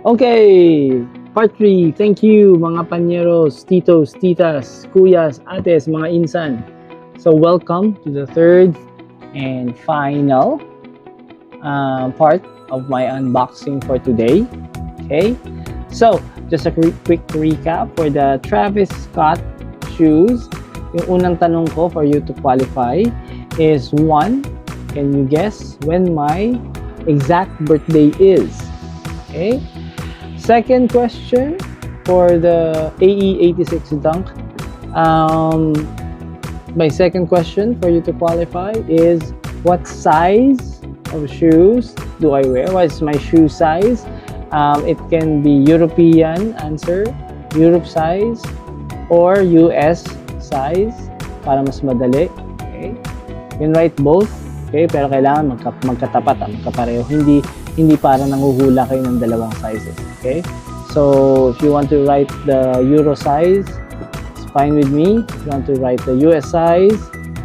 Okay, part 3. Thank you mga panyeros, titos, titas, kuyas, ates, mga insan. So welcome to the third and final part of my unboxing for today. Okay, so just a quick recap for the Travis Scott shoes. Yung unang tanong ko for you to qualify is 1. Can you guess when my exact birthday is? Okay. Second question for the AE86 Dunk. My second question for you to qualify is what size of shoes do I wear? What is my shoe size? It can be European answer, Europe size, or US size para mas madali. Okay? You can write both. Okay? Pero kailangan magkatapat, magkapareho. Hindi para nanguhula kayo ng dalawang sizes. Okay? So, if you want to write the Euro size, it's fine with me. If you want to write the US size,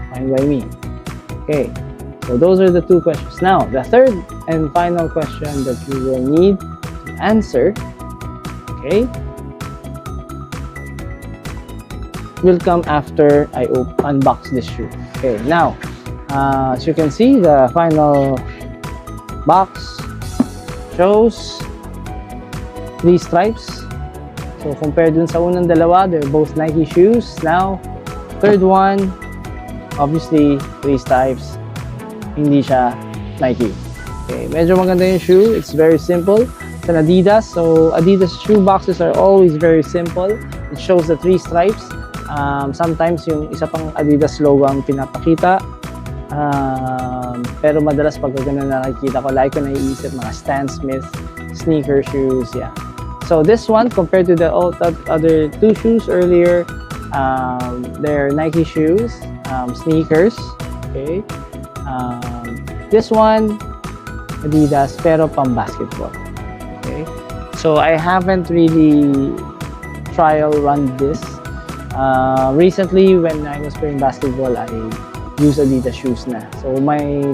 fine by me. Okay. So, those are the two questions. Now, the third and final question that you will need to answer, okay, will come after I unbox this shoe. Okay. Now, as you can see, the final box shows 3 stripes. So compared dun sa unang dalawa, they're both Nike shoes. Now, third one, obviously 3 stripes, hindi siya Nike. Okay, medyo maganda yung shoe. It's very simple. It's an Adidas. So Adidas shoe boxes are always very simple. It shows the 3 stripes. Sometimes yung isa pang Adidas logo ang pinapakita. Pero madalas pag ganun nakikita ko, like ko naiisip mga Stan Smith sneaker shoes, yeah. So this one, compared to the other 2 shoes earlier, they're Nike shoes, sneakers, okay. This one, Adidas, pero pang basketball, okay. So I haven't really trial run this. Recently, when I was playing basketball, I use Adidas shoes na. So my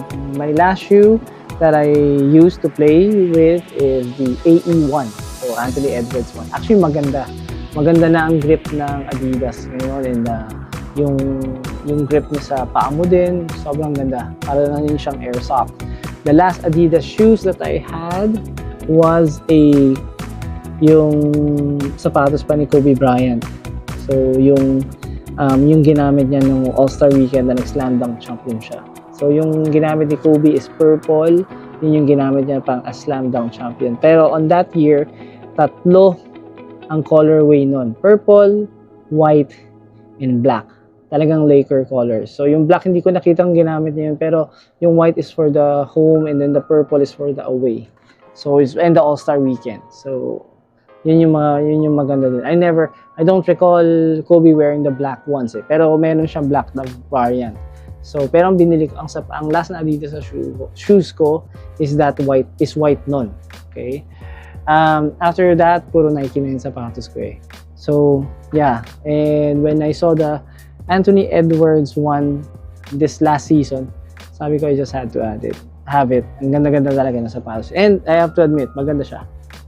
last shoe that I used to play with is the AE1. So Anthony Edwards one. Actually maganda. Maganda na ang grip ng Adidas ngayon, and yung grip niya sa paa mo din, sobrang ganda. Para lang din siyang airsoft. The last Adidas shoes that I had was yung sapatos pa ni Kobe Bryant. So yung ginamit niya nung All-Star Weekend na nag-slam dunk champion siya. So yung ginamit ni Kobe is purple, yun yung ginamit niya pang slam dunk champion. Pero on that year, 3 ang colorway nun. Purple, white, and black. Talagang Laker colors. So yung black hindi ko nakita ang ginamit niya yun, pero yung white is for the home and then the purple is for the away. So and the All-Star Weekend. So yun yung maganda din. I don't recall Kobe wearing the black ones pero meron siyang black na variant. So pero ang binili ko, ang last na Adidas sa shoes ko is white nun. Okay? After that, puro Nike na yung sapatos ko eh. So yeah, and when I saw the Anthony Edwards one this last season, sabi ko I just had to have it. Ang ganda-ganda talaga ng sapatos. And I have to admit, maganda siya.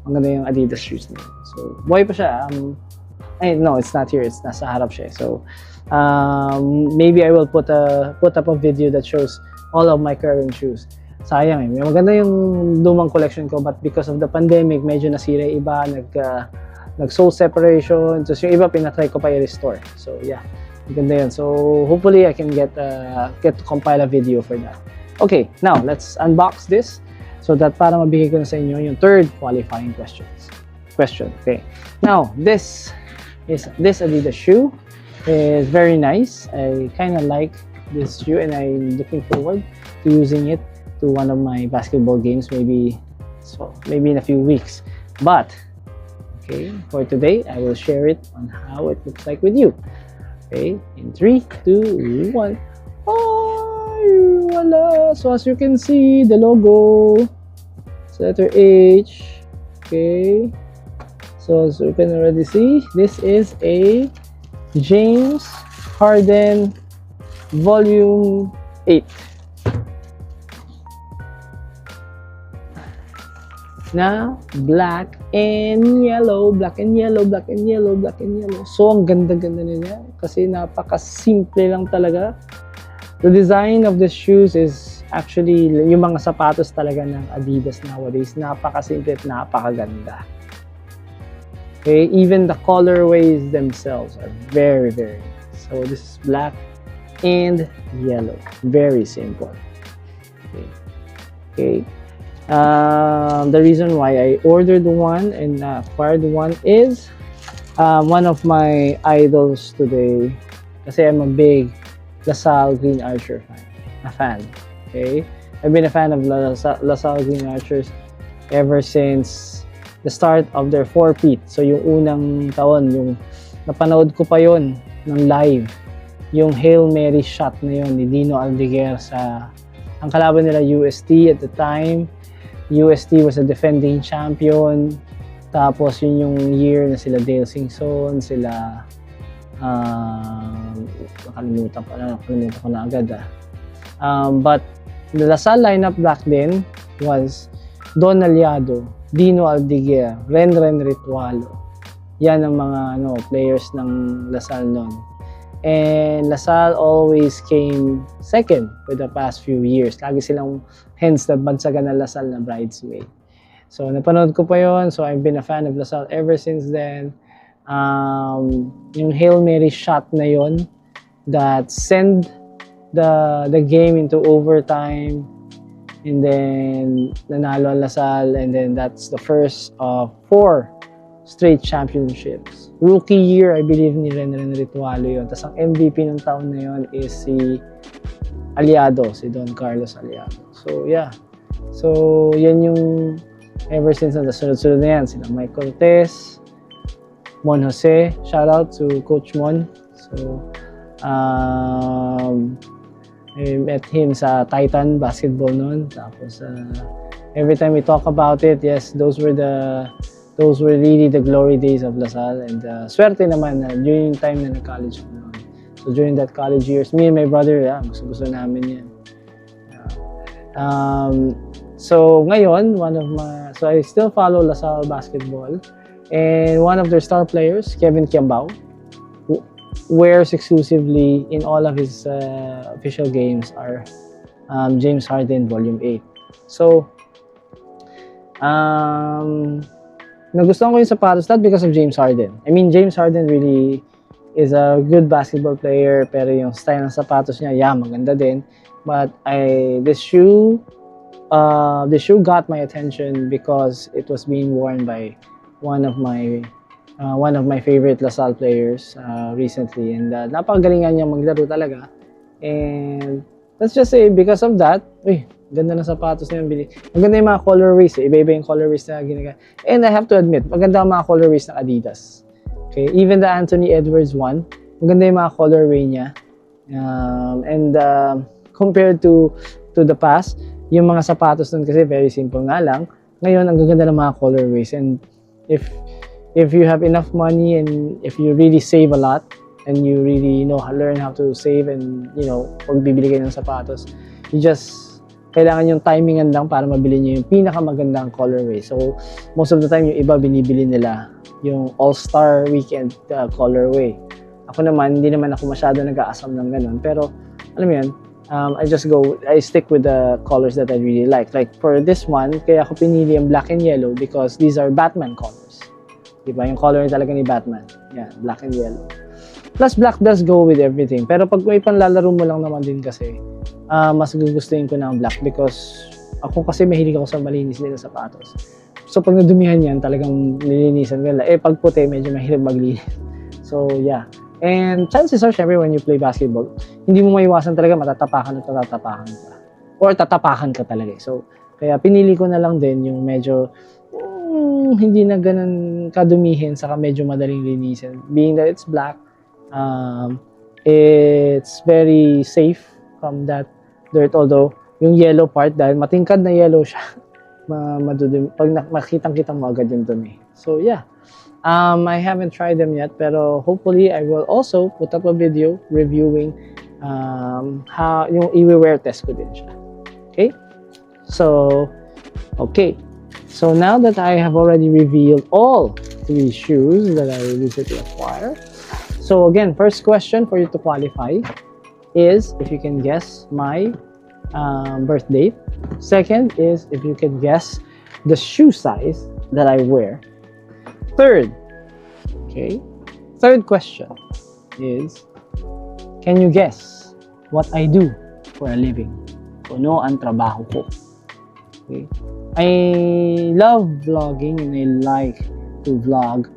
Maganda yung Adidas shoes niya. So, buhay pa siya. No, it's not here. It's nasa harap siya. So, maybe I will put up a video that shows all of my current shoes. Sayang eh. Maganda yung lumang collection ko, but because of the pandemic, medyo nasira yung iba. Nag-soul separation. So, yung iba, pinatry ko pa i-restore. So, yeah. Maganda yun. So, hopefully, I can get to compile a video for that. Okay, now, let's unbox this. So that para mabigay ko na sa inyo yung third qualifying question. Okay. Now, this Adidas shoe is very nice. I kind of like this shoe and I'm looking forward to using it to one of my basketball games maybe in a few weeks. But okay, for today, I will share it on how it looks like with you. Okay, in 3, 2, 1. Wala. So as you can see, the logo, letter H. Okay. So as you can already see, this is a James Harden Volume 8. na black and yellow, black and yellow, black and yellow, black and yellow. So, ang ganda-ganda nila kasi napaka-simple lang talaga. The design of the shoes is actually, yung mga sapatos talaga ng Adidas nowadays, napaka-simple at napakaganda. Okay, even the colorways themselves are very, very nice. So, this is black and yellow. Very simple. Okay. The reason why I ordered one and acquired one is one of my idols today. Kasi I'm a big LaSalle Green Archer fan. Okay, I've been a fan of LaSalle Green Archers ever since the start of their 4-peat. So yung unang taon, yung napanood ko pa yon ng live, yung Hail Mary shot na yon ni Dino Aldeguer sa ang kalaban nila UST at the time. UST was a defending champion. Tapos yun yung year na sila Dale Singson, sila nakalimutan ko na agad but the LaSalle lineup back then was Don Aliado, Dino Aldeguer, Renren Ritualo. Yan ang mga players ng LaSalle noon. And LaSalle always came second for the past few years. Lagi silang hence the bansagan na LaSalle na bridesmaid. So napanood ko pa yon. So I've been a fan of LaSalle ever since then. Yung Hail Mary shot na yon that send the game into overtime. And then, nanalo ang LaSalle, and then that's the first of 4 straight championships. Rookie year, I believe, ni Renren Ritualo yun. Tapos ang MVP ng taon na yun is si Aliado, si Don Carlos Aliado. So, yeah. So, yan yung ever since na sunod-sunod na yan. Sila Mike Cortez, Mon Jose, shout out to Coach Mon. So, I met him sa Titan basketball noon. Tapos every time we talk about it, yes, those were really the glory days of LaSalle. And swerte naman na during yung time na nag-college ko noon. So during that college years, me and my brother, gusto namin yan. So ngayon, so I still follow LaSalle basketball. And one of their star players, Kevin Kiambao, wears exclusively in all of his official games are James Harden Volume 8. So, nagustuhan ko yung sapatos, not because of James Harden. I mean, James Harden really is a good basketball player, pero yung style ng sapatos niya, maganda din. But this shoe got my attention because it was being worn by one of my favorite LaSalle players recently, and napakagalingan niya maglaro talaga. And let's just say because of that, ganda ng sapatos na yun. Maganda yung mga colorways, iba-iba yung colorways na ginagawa. And I have to admit, maganda ang mga colorways ng Adidas. Okay, even the Anthony Edwards one, maganda yung mga colorway niya. And compared to the past, yung mga sapatos nun kasi very simple nga lang. Ngayon, ang gaganda ng mga colorways. And if you have enough money and if you really save a lot and you really learn how to save and pag bibili kayo ng sapatos, you just kailangan yung timingan lang para mabili niyo yung pinakamagandang colorway. So most of the time yung iba binibili nila yung All-Star Weekend colorway. Ako naman, hindi naman ako masyado nag-aasam ng ganun, pero alam mo yun, I stick with the colors that I really like. Like for this one, kaya ako pinili yung black and yellow because these are Batman colors. Diba? Yung color talaga ni Batman. Yan, black and yellow. Plus, black does go with everything. Pero pag may panlalaro mo lang naman din kasi, mas gugustuhin ko na ang black because ako kasi mahilig ako sa malinis din na sapatos. So, pag nadumihan yan, talagang nilinisan nila. Pag puti, medyo mahirap maglinis. So, yeah. And chances are, syempre, when you play basketball, hindi mo maiwasan talaga matatapakan at matatapakan ka. Or tatapakan ka talaga. So, kaya pinili ko na lang din yung medyo hindi na ganun kadumihin, saka medyo madaling linisin. Being that it's black, it's very safe from that dirt. Although, yung yellow part, dahil matingkad na yellow siya, madudumi. Pag makitang-kita mo agad yung dumi. So, yeah. I haven't tried them yet, pero hopefully, I will also put up a video reviewing how yung i-wear test ko din siya. Okay? So, okay. So now that I have already revealed all 3 shoes that I recently acquired, so again, first question for you to qualify is if you can guess my birth date. Second is if you can guess the shoe size that I wear. Third question is, can you guess what I do for a living? Ano ang trabaho ko? Okay. I love vlogging and I like to vlog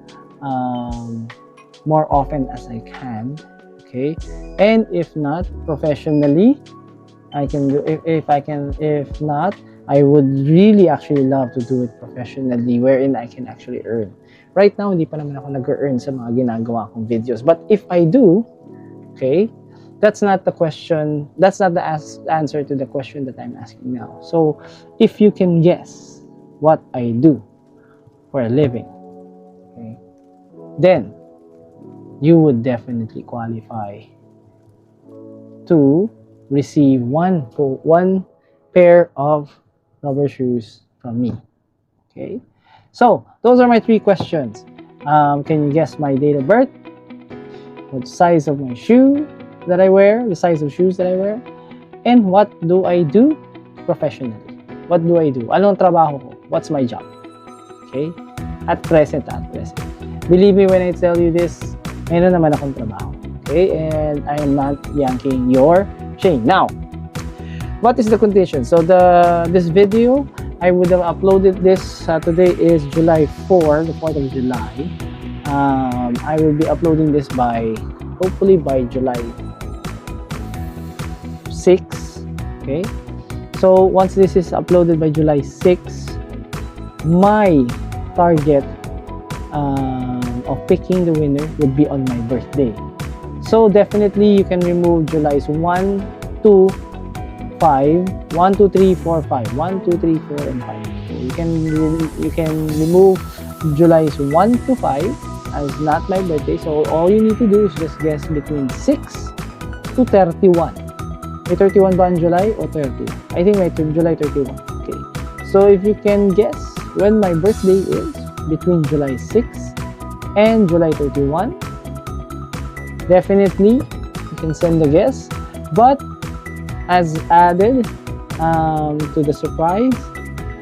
more often as I can. Okay, and if not professionally, I can do if not, I would really actually love to do it professionally wherein I can actually earn. Right now, hindi pa naman ako nag-earn sa mga ginagawa kong videos. But if I do, okay, that's not the question, that's not the answer to the question that I'm asking now. So, if you can guess what I do for a living, okay, then you would definitely qualify to receive one pair of rubber shoes from me. Okay, so those are my 3 questions. Can you guess my date of birth, what size of my shoe that I wear, the size of shoes that I wear, and what do I do professionally? What do I do? Anong trabaho ko? What's my job? Okay? At present. Believe me when I tell you this, meron naman akong trabaho. Okay? And I am not yanking your chain. Now, what is the condition? So this video, I would have uploaded this, today is July 4, the 4th of July. I will be uploading this hopefully by July 6. Okay? So once this is uploaded by July 6, my target of picking the winner would be on my birthday. So definitely you can remove July's 1, 2, 5, 1, 2, 3, 4, 5, 1, 2, 3, 4, and 5. So you can remove July's 1 to 5 as not my birthday. So all you need to do is just guess between 6 to 31. May 31 ba on July o 30? I think may July 31. Okay. So if you can guess when my birthday is between July 6 and July 31, definitely you can send the guess. But as added to the surprise,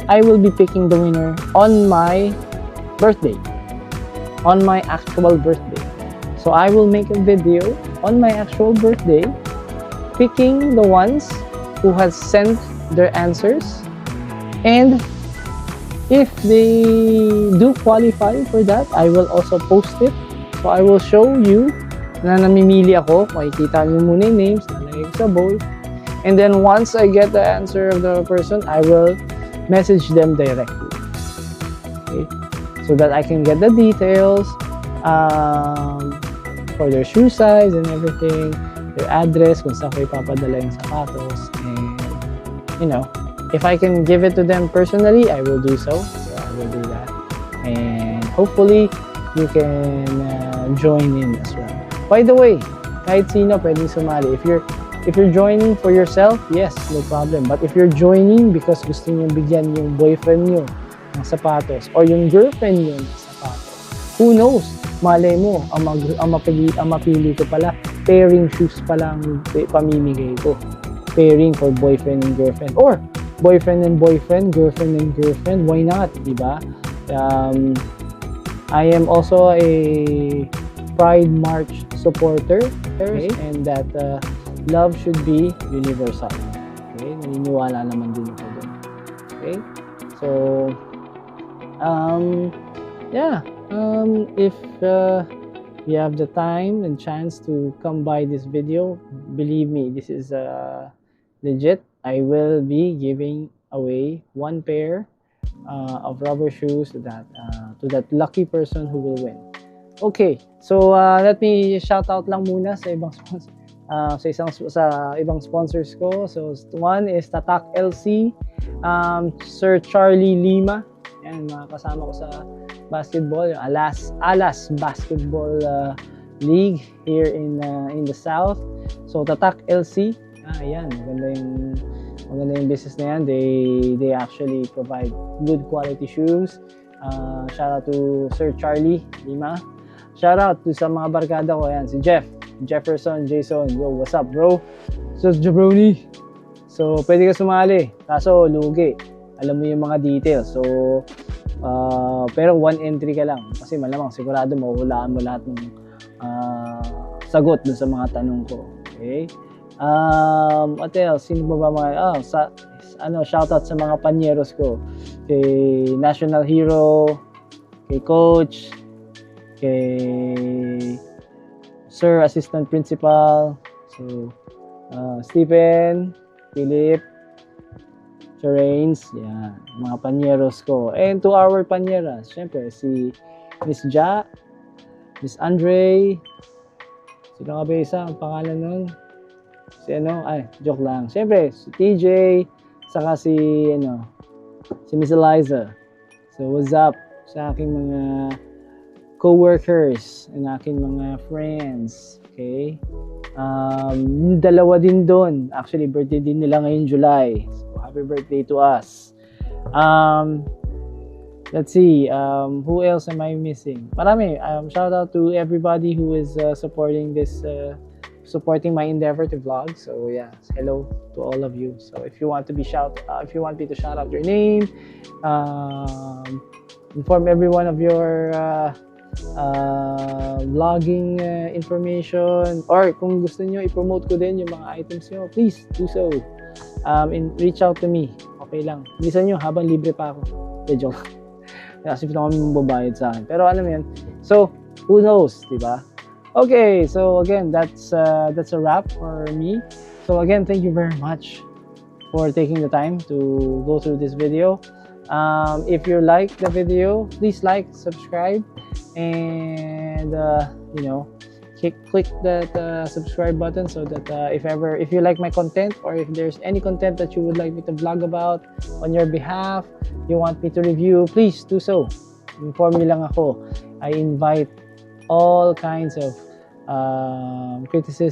I will be picking the winner on my birthday, on my actual birthday. So I will make a video on my actual birthday picking the ones who has sent their answers, and if they do qualify for that, I will also post it. So I will show you na namimili ako. Makikita niyo muna yung names, nalagay ko sa bowl. And then once I get the answer of the person, I will message them directly. Okay? So that I can get the details for their shoe size and everything, their address, kung saan ko ipapadala yung sapatos, and if I can give it to them personally, I will do so. So I will do that, and hopefully you can join in as well. By the way, kahit sino pwedeng sumali. If you're joining for yourself, yes, no problem. But if you're joining because gusto niyo bigyan yung boyfriend niyo ng sapatos or yung girlfriend niyo ng sapatos, who knows? Malay mo, ang mapili ko pala, pairing shoes pala ang pamimigay ko. Pairing for boyfriend and girlfriend. Or boyfriend and boyfriend, girlfriend and girlfriend. Why not? Diba? I am also a Pride March supporter. Okay? And that love should be universal. Okay? Naniniwala naman din ako doon. Okay? So, if you have the time and chance to come by this video, believe me, this is legit. I will be giving away 1 pair of rubber shoes to that lucky person who will win. Okay, so let me shout out lang muna sa ibang sa ibang sponsors ko. So one is Tatak LC, Sir Charlie Lima, yan mga kasama ko sa basketball, yung Alas Basketball League here in the South. So Tatak LC, ayan, maganda yung business na yan. They actually provide good quality shoes. Shout out to Sir Charlie Lima. Shout out to sa mga barkada ko. Ayan, si Jefferson, Jason. Yo, what's up, bro? So, Jabroni. So, pwede ka sumali. Kaso, lugi. Alam mo yung mga details. So, pero one entry ka lang. Kasi malamang sigurado mahuhulaan mo lahat ng sagot dun sa mga tanong ko. Okay? What else? Sino ba mga shoutout sa mga panyeros ko. Kay National Hero, kay Coach, kay Sir Assistant Principal, so Stephen, Philip, Sir Rains, yan, mga panyeros ko. And to our panyeras, syempre si Miss Ja, Miss Andre, sino ka ba isa ang pangalan nun? Si joke lang. Siyempre, si TJ, saka si Miss Eliza. So, what's up sa aking mga co-workers and aking mga friends. Okay? Yung dalawa din doon. Actually, birthday din nila ngayong July. So, happy birthday to us. Let's see. Who else am I missing? Marami. Shout out to everybody who is supporting supporting my endeavor to vlog. So yeah, hello to all of you. So if you want me to shout out your name, inform everyone of your vlogging information, or kung gusto niyo i-promote ko din yung mga items niyo, please do so. And reach out to me. Okay lang. Bilisan niyo habang libre pa ako. Joke. Kasi pito kami mababayad sa akin. Pero alam mo yan. So, who knows, di ba? Okay, so again, that's a wrap for me. So again, thank you very much for taking the time to go through this video. If you like the video, please like, subscribe, and click that subscribe button so that if you like my content, or if there's any content that you would like me to vlog about on your behalf, you want me to review, please do so. Inform me lang ako. I invite all kinds of critics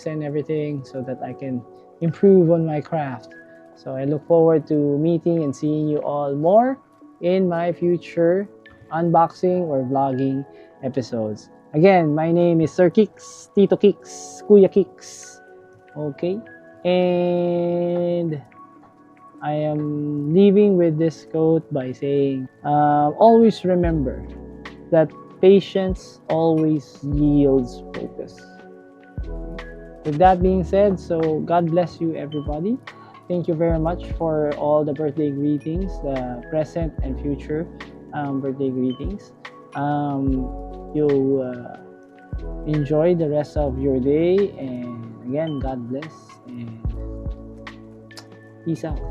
and everything, so that I can improve on my craft. So I look forward to meeting and seeing you all more in my future unboxing or vlogging episodes. Again, my name is Sir Kicks, Tito Kicks, Kuya Kicks. Okay? And I am leaving with this quote by saying, always remember that patience always yields focus. With that being said, so God bless you, everybody. Thank you very much for all the birthday greetings, the present and future birthday greetings. You enjoy the rest of your day, and again, God bless, and peace out.